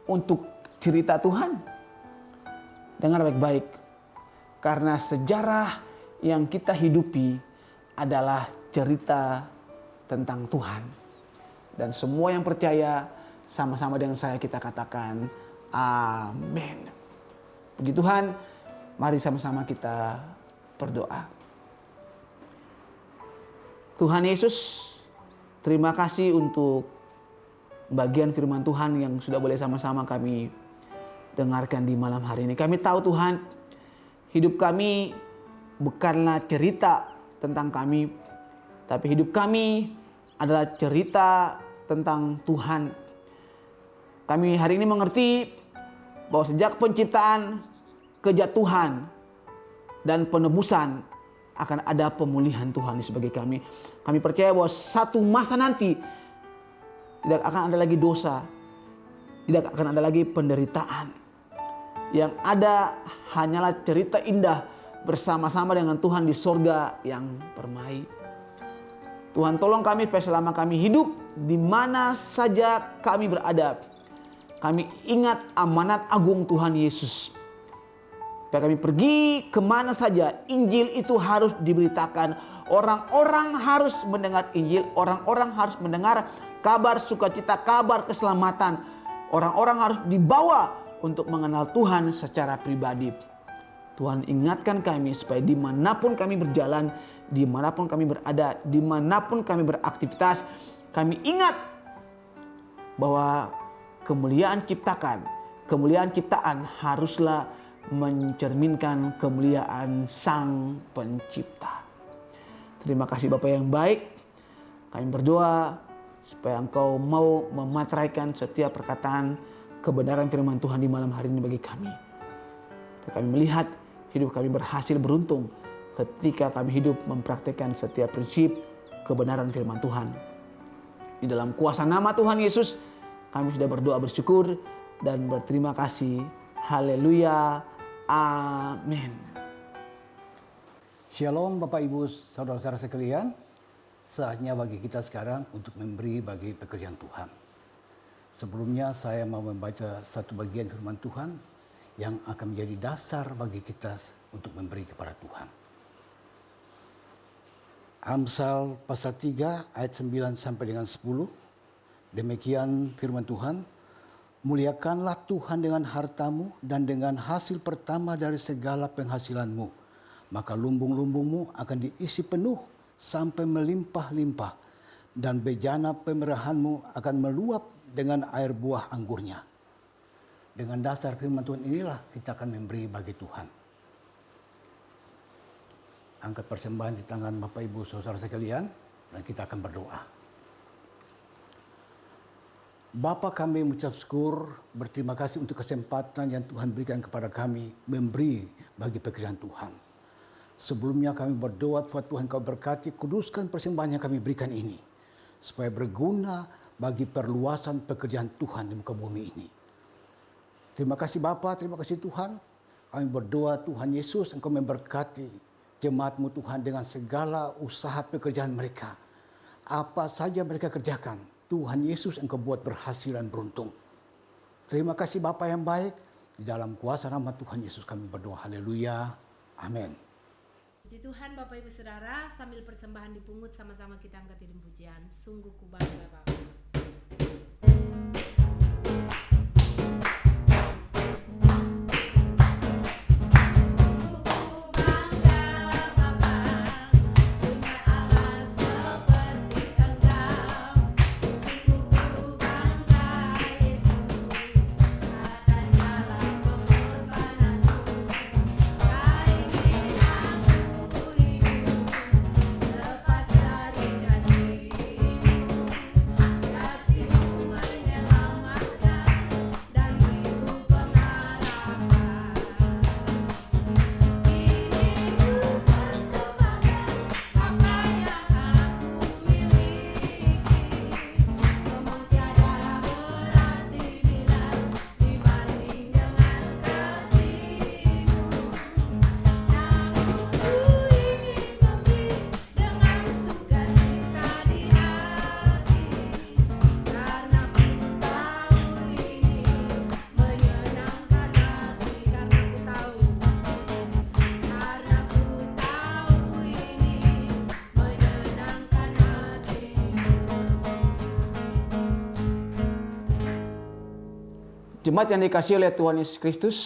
untuk cerita Tuhan? Dengar baik-baik, karena sejarah yang kita hidupi adalah cerita tentang Tuhan. Dan semua yang percaya sama-sama dengan saya kita katakan amin. Puji Tuhan, mari sama-sama kita berdoa. Tuhan Yesus, terima kasih untuk bagian firman Tuhan yang sudah boleh sama-sama kami dengarkan di malam hari ini. Kami tahu Tuhan, hidup kami bukanlah cerita tentang kami, tapi hidup kami adalah cerita tentang Tuhan. Kami hari ini mengerti bahwa sejak penciptaan, kejatuhan, dan penebusan akan ada pemulihan Tuhan sebagai kami. Kami percaya bahwa satu masa nanti tidak akan ada lagi dosa, tidak akan ada lagi penderitaan. Yang ada hanyalah cerita indah bersama-sama dengan Tuhan di sorga yang permai. Tuhan, tolong kami supaya selama kami hidup di mana saja kami berada, kami ingat amanat agung Tuhan Yesus. Supaya kami pergi kemana saja, Injil itu harus diberitakan. Orang-orang harus mendengar Injil, orang-orang harus mendengar kabar sukacita, kabar keselamatan. Orang-orang harus dibawa untuk mengenal Tuhan secara pribadi. Tuhan, ingatkan kami supaya dimanapun kami berjalan, dimanapun kami berada, dimanapun kami beraktivitas, kami ingat bahwa kemuliaan ciptaan haruslah mencerminkan kemuliaan Sang Pencipta. Terima kasih Bapa yang baik. Kami berdoa supaya Engkau mau memateraikan setiap perkataan kebenaran firman Tuhan di malam hari ini bagi kami. Kami melihat hidup kami berhasil beruntung ketika kami hidup mempraktikkan setiap prinsip kebenaran firman Tuhan. Di dalam kuasa nama Tuhan Yesus, kami sudah berdoa bersyukur dan berterima kasih. Haleluya. Amin. Shalom Bapak Ibu Saudara-saudara sekalian. Saatnya bagi kita sekarang untuk memberi bagi pekerjaan Tuhan. Sebelumnya saya mau membaca satu bagian firman Tuhan yang akan menjadi dasar bagi kita untuk memberi kepada Tuhan. Amsal pasal 3 ayat 9 sampai dengan 10. Demikian firman Tuhan. Muliakanlah Tuhan dengan hartamu dan dengan hasil pertama dari segala penghasilanmu. Maka lumbung-lumbungmu akan diisi penuh sampai melimpah-limpah. Dan bejana pemerahanmu akan meluap dengan air buah anggurnya. Dengan dasar firman Tuhan inilah kita akan memberi bagi Tuhan. Angkat persembahan di tangan Bapak Ibu Saudara sekalian dan kita akan berdoa. Bapa, kami mengucap syukur, berterima kasih untuk kesempatan yang Tuhan berikan kepada kami memberi bagi pekerjaan Tuhan. Sebelumnya kami berdoa supaya Tuhan Kau berkati, kuduskan persembahan yang kami berikan ini, supaya berguna bagi perluasan pekerjaan Tuhan di muka bumi ini. Terima kasih Bapa, terima kasih Tuhan. Kami berdoa Tuhan Yesus, Engkau memberkati jemaat-Mu Tuhan dengan segala usaha pekerjaan mereka. Apa saja mereka kerjakan, Tuhan Yesus Engkau buat berhasil dan beruntung. Terima kasih Bapa yang baik. Di dalam kuasa nama Tuhan Yesus kami berdoa. Haleluya. Amin. Puji Tuhan Bapak Ibu Saudara, sambil persembahan dipungut sama-sama kita angkat hidung pujian. Sungguh ku bangga Bapa. Jemaat yang dikasihi oleh Tuhan Yesus Kristus,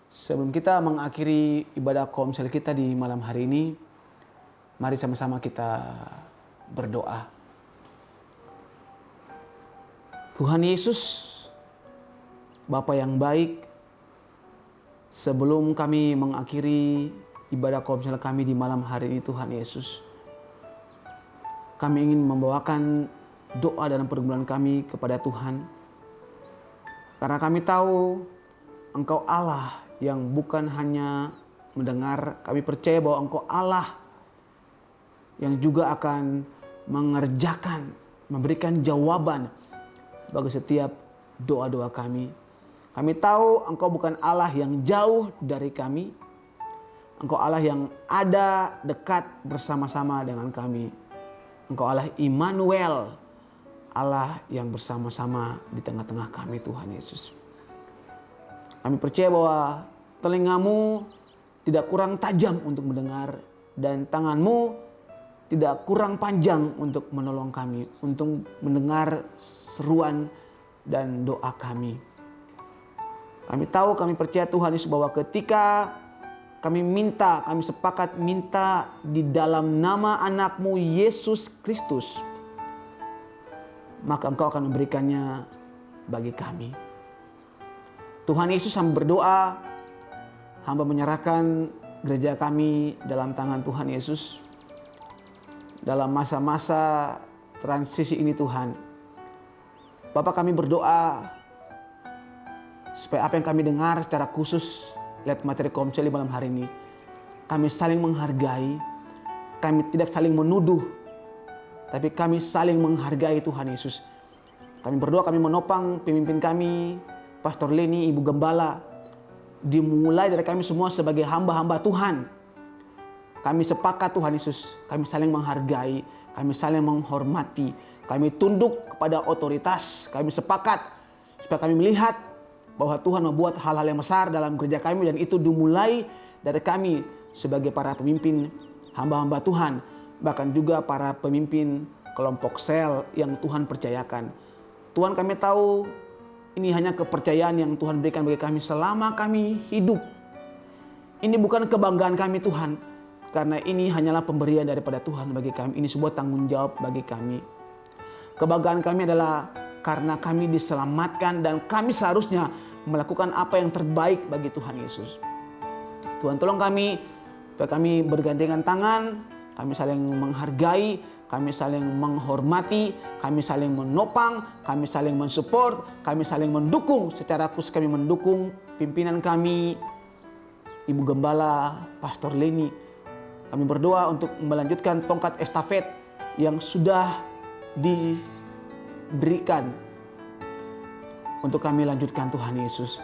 sebelum kita mengakhiri ibadah komsel kita di malam hari ini, mari sama-sama kita berdoa. Tuhan Yesus, Bapa yang baik, sebelum kami mengakhiri ibadah komsel kami di malam hari ini Tuhan Yesus, kami ingin membawakan doa dan pergumulan kami kepada Tuhan. Karena kami tahu Engkau Allah yang bukan hanya mendengar, kami percaya bahwa Engkau Allah yang juga akan mengerjakan, memberikan jawaban bagi setiap doa-doa kami. Kami tahu Engkau bukan Allah yang jauh dari kami. Engkau Allah yang ada dekat bersama-sama dengan kami. Engkau Allah Immanuel, Allah yang bersama-sama di tengah-tengah kami Tuhan Yesus. Kami percaya bahwa telingamu tidak kurang tajam untuk mendengar dan tanganmu tidak kurang panjang untuk menolong kami, untuk mendengar seruan dan doa kami. Kami tahu, kami percaya Tuhan Yesus bahwa ketika kami minta, kami sepakat minta di dalam nama anak-Mu Yesus Kristus, maka Engkau akan memberikannya bagi kami. Tuhan Yesus, hamba berdoa, hamba menyerahkan gereja kami dalam tangan Tuhan Yesus. Dalam masa-masa transisi ini Tuhan, Bapak kami berdoa supaya apa yang kami dengar secara khusus lewat materi komsel di malam hari ini, kami saling menghargai, kami tidak saling menuduh, tapi kami saling menghargai Tuhan Yesus. Kami berdoa, kami menopang pemimpin kami, Pastor Leni, Ibu Gembala, dimulai dari kami semua sebagai hamba-hamba Tuhan. Kami sepakat Tuhan Yesus, kami saling menghargai, kami saling menghormati, kami tunduk kepada otoritas, kami sepakat supaya kami melihat bahwa Tuhan membuat hal-hal yang besar dalam gereja kami, dan itu dimulai dari kami sebagai para pemimpin hamba-hamba Tuhan, bahkan juga para pemimpin kelompok sel yang Tuhan percayakan. Tuhan, kami tahu ini hanya kepercayaan yang Tuhan berikan bagi kami selama kami hidup. Ini bukan kebanggaan kami Tuhan, karena ini hanyalah pemberian daripada Tuhan bagi kami. Ini sebuah tanggung jawab bagi kami. Kebanggaan kami adalah karena kami diselamatkan dan kami seharusnya melakukan apa yang terbaik bagi Tuhan Yesus. Tuhan, tolong kami supaya kami bergandengan tangan, kami saling menghargai, kami saling menghormati, kami saling menopang, kami saling mensupport, kami saling mendukung. Secara khusus kami mendukung pimpinan kami, Ibu Gembala, Pastor Leni. Kami berdoa untuk melanjutkan tongkat estafet yang sudah diberikan untuk kami lanjutkan Tuhan Yesus.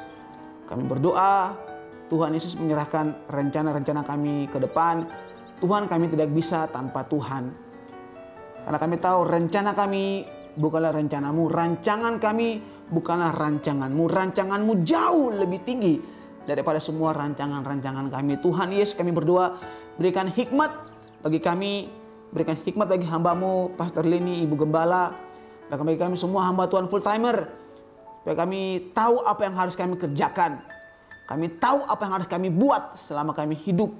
Kami berdoa Tuhan Yesus menyerahkan rencana-rencana kami ke depan. Tuhan, kami tidak bisa tanpa Tuhan. Karena kami tahu rencana kami bukanlah rencanamu. Rancangan kami bukanlah rancanganmu. Rancanganmu jauh lebih tinggi daripada semua rancangan-rancangan kami. Tuhan Yesus, kami berdoa, berikan hikmat bagi kami, berikan hikmat bagi hamba-Mu, Pastor Leni, Ibu Gembala, bahkan bagi kami semua hamba Tuhan full timer, supaya kami tahu apa yang harus kami kerjakan. Kami tahu apa yang harus kami buat selama kami hidup.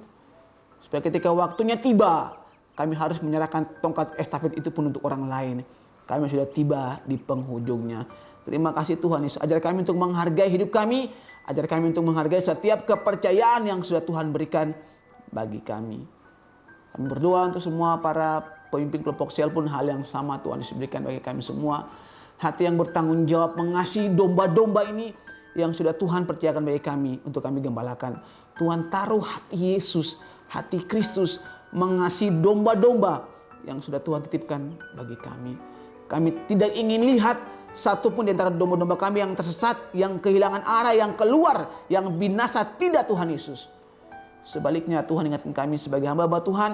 Supaya ketika waktunya tiba, kami harus menyerahkan tongkat estafet itu pun untuk orang lain. Kami sudah tiba di penghujungnya. Terima kasih Tuhan Yesus. Ajar kami untuk menghargai hidup kami. Ajar kami untuk menghargai setiap kepercayaan yang sudah Tuhan berikan bagi kami. Kami berdoa untuk semua para pemimpin kelompok sel pun hal yang sama Tuhan Yesus berikan bagi kami semua. Hati yang bertanggung jawab mengasihi domba-domba ini yang sudah Tuhan percayakan bagi kami untuk kami gembalakan. Tuhan taruh hati Yesus, hati Kristus mengasihi domba-domba yang sudah Tuhan titipkan bagi kami. Kami tidak ingin lihat satupun di antara domba-domba kami yang tersesat, yang kehilangan arah, yang keluar, yang binasa. Tidak Tuhan Yesus. Sebaliknya Tuhan ingatkan kami sebagai hamba-hamba Tuhan,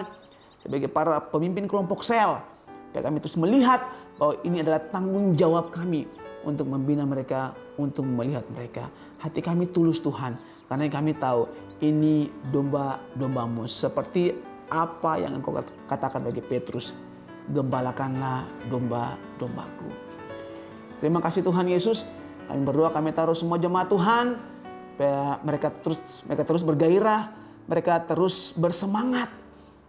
sebagai para pemimpin kelompok sel, supaya kami terus melihat bahwa ini adalah tanggung jawab kami untuk membina mereka, untuk melihat mereka. Hati kami tulus Tuhan, karena kami tahu ini domba-domba-Mu. Seperti apa yang Engkau katakan bagi Petrus, gembalakanlah domba-dombaku. Terima kasih Tuhan Yesus. Kami berdoa, kami taruh semua jemaat Tuhan, supaya mereka terus bergairah, mereka terus bersemangat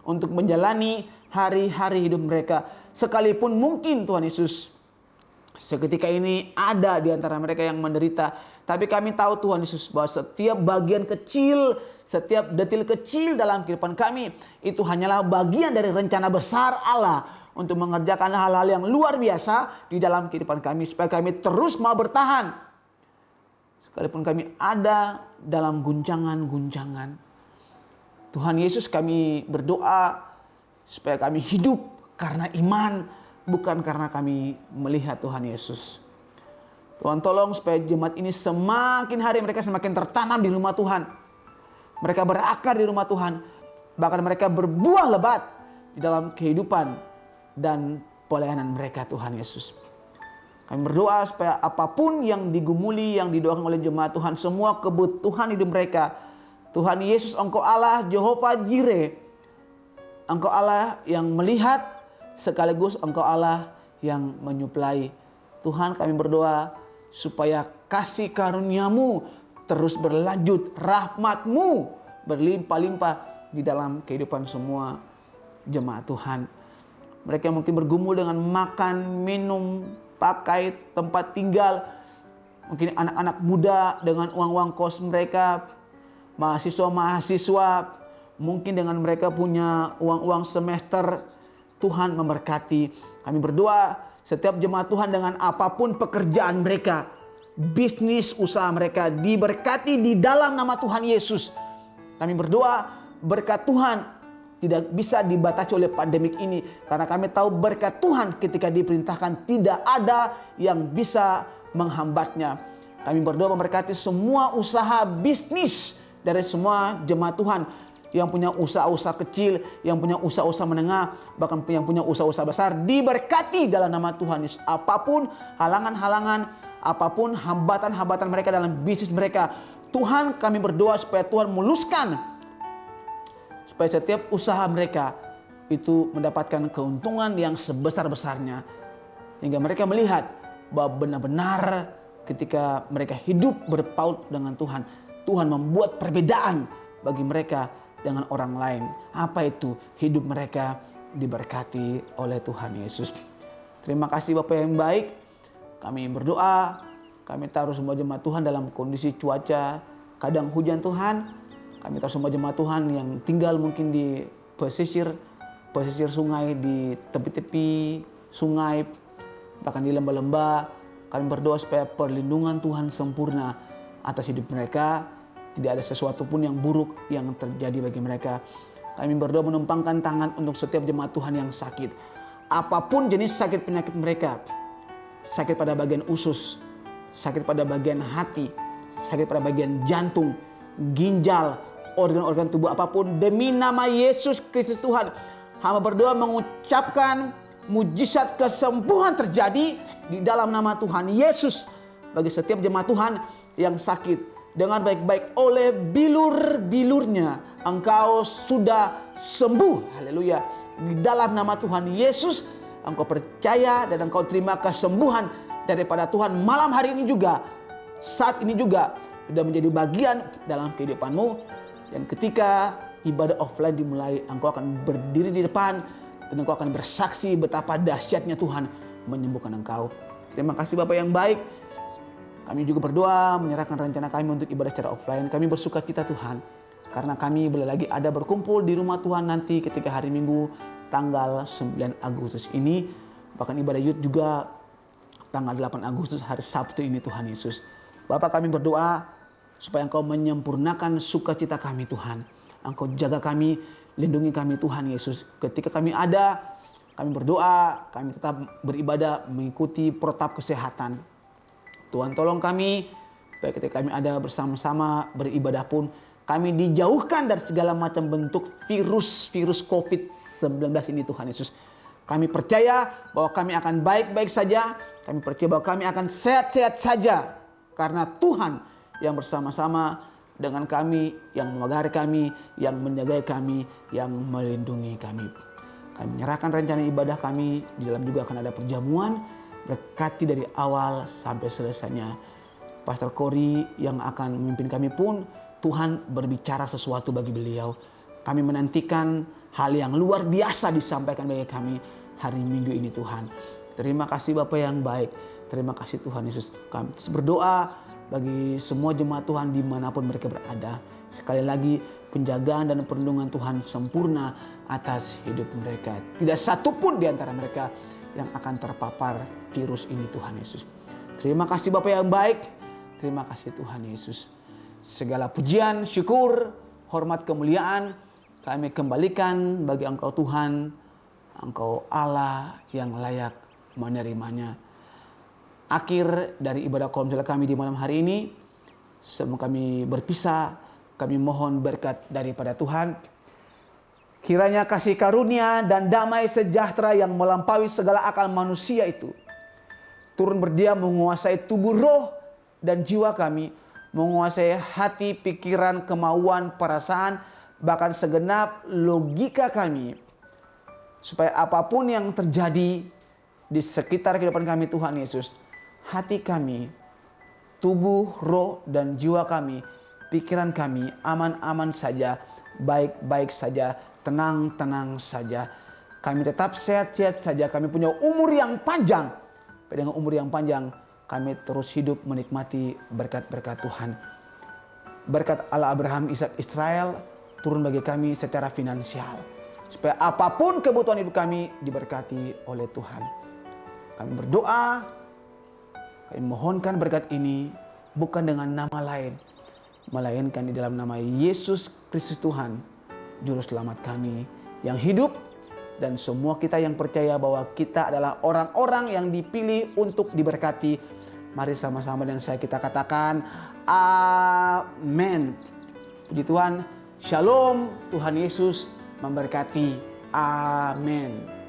untuk menjalani hari-hari hidup mereka. Sekalipun mungkin Tuhan Yesus seketika ini ada di antara mereka yang menderita. Tapi kami tahu Tuhan Yesus bahwa setiap bagian kecil, setiap detil kecil dalam kehidupan kami, itu hanyalah bagian dari rencana besar Allah untuk mengerjakan hal-hal yang luar biasa di dalam kehidupan kami. Supaya kami terus mau bertahan. Sekalipun kami ada dalam guncangan-guncangan. Tuhan Yesus, kami berdoa supaya kami hidup karena iman, bukan karena kami melihat Tuhan Yesus. Tuhan tolong supaya jemaat ini semakin hari mereka semakin tertanam di rumah Tuhan. Mereka berakar di rumah Tuhan. Bahkan mereka berbuah lebat di dalam kehidupan dan pelayanan mereka Tuhan Yesus. Kami berdoa supaya apapun yang digumuli, yang didoakan oleh jemaat Tuhan, semua kebutuhan hidup mereka, Tuhan Yesus, Engkau Allah Jehovah Jireh. Engkau Allah yang melihat, sekaligus Engkau Allah yang menyuplai. Tuhan, kami berdoa supaya kasih karunia-Mu terus berlanjut, rahmat-Mu berlimpah-limpah di dalam kehidupan semua jemaat Tuhan. Mereka mungkin bergumul dengan makan, minum, pakai, tempat tinggal. Mungkin anak-anak muda dengan uang-uang kos mereka, mahasiswa-mahasiswa mungkin dengan mereka punya uang-uang semester. Tuhan memberkati. Kami berdoa setiap jemaat Tuhan dengan apapun pekerjaan mereka, bisnis usaha mereka diberkati di dalam nama Tuhan Yesus. Kami berdoa berkat Tuhan tidak bisa dibatasi oleh pandemik ini, karena kami tahu berkat Tuhan ketika diperintahkan tidak ada yang bisa menghambatnya. Kami berdoa memberkati semua usaha bisnis dari semua jemaat Tuhan yang punya usaha-usaha kecil, yang punya usaha-usaha menengah, bahkan yang punya usaha-usaha besar, diberkati dalam nama Tuhan Yesus. Apapun halangan-halangan, apapun hambatan-hambatan mereka dalam bisnis mereka, Tuhan, kami berdoa supaya Tuhan muluskan, supaya setiap usaha mereka itu mendapatkan keuntungan yang sebesar-besarnya, hingga mereka melihat bahwa benar-benar ketika mereka hidup berpaut dengan Tuhan, Tuhan membuat perbedaan bagi mereka dengan orang lain. Apa itu? Hidup mereka diberkati oleh Tuhan Yesus. Terima kasih Bapak yang baik. Kami berdoa, kami taruh semua jemaat Tuhan dalam kondisi cuaca kadang hujan Tuhan. Kami taruh semua jemaat Tuhan yang tinggal mungkin di pesisir sungai, di tepi-tepi sungai, bahkan di lembah-lembah. Kami berdoa supaya perlindungan Tuhan sempurna atas hidup mereka. Tidak ada sesuatu pun yang buruk yang terjadi bagi mereka. Kami berdoa menumpangkan tangan untuk setiap jemaat Tuhan yang sakit. Apapun jenis sakit penyakit mereka. Sakit pada bagian usus, sakit pada bagian hati, sakit pada bagian jantung, ginjal, organ-organ tubuh apapun. Demi nama Yesus Kristus Tuhan, hamba berdoa mengucapkan mujizat kesembuhan terjadi di dalam nama Tuhan Yesus. bagi setiap jemaat Tuhan yang sakit. Dengan baik-baik oleh bilur-bilurnya engkau sudah sembuh. Haleluya. Di dalam nama Tuhan Yesus engkau percaya dan engkau terima kesembuhan daripada Tuhan malam hari ini juga. Saat ini juga sudah menjadi bagian dalam kehidupanmu. Dan ketika ibadah offline dimulai, engkau akan berdiri di depan dan engkau akan bersaksi betapa dahsyatnya Tuhan menyembuhkan engkau. Terima kasih Bapak yang baik. Kami juga berdoa menyerahkan rencana kami untuk ibadah secara offline. Kami bersuka cita Tuhan, karena kami boleh lagi ada berkumpul di rumah Tuhan nanti ketika hari Minggu tanggal 9 Agustus ini. Bahkan ibadah youth juga tanggal 8 Agustus hari Sabtu ini Tuhan Yesus. Bapak, kami berdoa supaya Engkau menyempurnakan sukacita kami Tuhan. Engkau jaga kami, lindungi kami Tuhan Yesus. Ketika kami ada, kami berdoa, kami tetap beribadah mengikuti protap kesehatan. Tuhan tolong kami, supaya ketika kami ada bersama-sama beribadah pun, kami dijauhkan dari segala macam bentuk virus COVID-19 ini Tuhan Yesus. Kami percaya bahwa kami akan baik-baik saja, kami percaya bahwa kami akan sehat-sehat saja. Karena Tuhan yang bersama-sama dengan kami, yang memagari kami, yang menjaga kami, yang melindungi kami. Kami menyerahkan rencana ibadah kami, di dalam juga akan ada perjamuan. Berkati dari awal sampai selesainya. Pastor Cory yang akan memimpin kami pun, Tuhan berbicara sesuatu bagi beliau. Kami menantikan hal yang luar biasa disampaikan bagi kami hari Minggu ini Tuhan. Terima kasih Bapak yang baik. Terima kasih Tuhan Yesus. Kami terus berdoa bagi semua jemaat Tuhan dimanapun mereka berada. Sekali lagi penjagaan dan perlindungan Tuhan sempurna atas hidup mereka. Tidak satu pun di antara mereka yang akan terpapar virus ini Tuhan Yesus. Terima kasih Bapak yang baik. Terima kasih Tuhan Yesus. Segala pujian, syukur, hormat, kemuliaan kami kembalikan bagi Engkau Tuhan. Engkau Allah yang layak menerimanya. Akhir dari ibadah komsel kami di malam hari ini. Sebelum kami berpisah, kami mohon berkat daripada Tuhan. Kiranya kasih karunia dan damai sejahtera yang melampaui segala akal manusia itu turun berdiam menguasai tubuh, roh, dan jiwa kami, menguasai hati, pikiran, kemauan, perasaan, bahkan segenap logika kami. Supaya apapun yang terjadi di sekitar kehidupan kami Tuhan Yesus, hati kami, tubuh, roh, dan jiwa kami, pikiran kami aman-aman saja, baik-baik saja, tenang-tenang saja. Kami tetap sehat-sehat saja. Kami punya umur yang panjang. Dengan umur yang panjang, kami terus hidup menikmati berkat-berkat Tuhan. Berkat Allah Abraham, Ishak, Israel turun bagi kami secara finansial. Supaya apapun kebutuhan hidup kami diberkati oleh Tuhan. Kami berdoa, kami mohonkan berkat ini bukan dengan nama lain, melainkan di dalam nama Yesus Kristus Tuhan, Juru Selamat kami yang hidup, dan semua kita yang percaya bahwa kita adalah orang-orang yang dipilih untuk diberkati. Mari sama-sama dengan saya kita katakan amin. Puji Tuhan, shalom, Tuhan Yesus memberkati. Amin.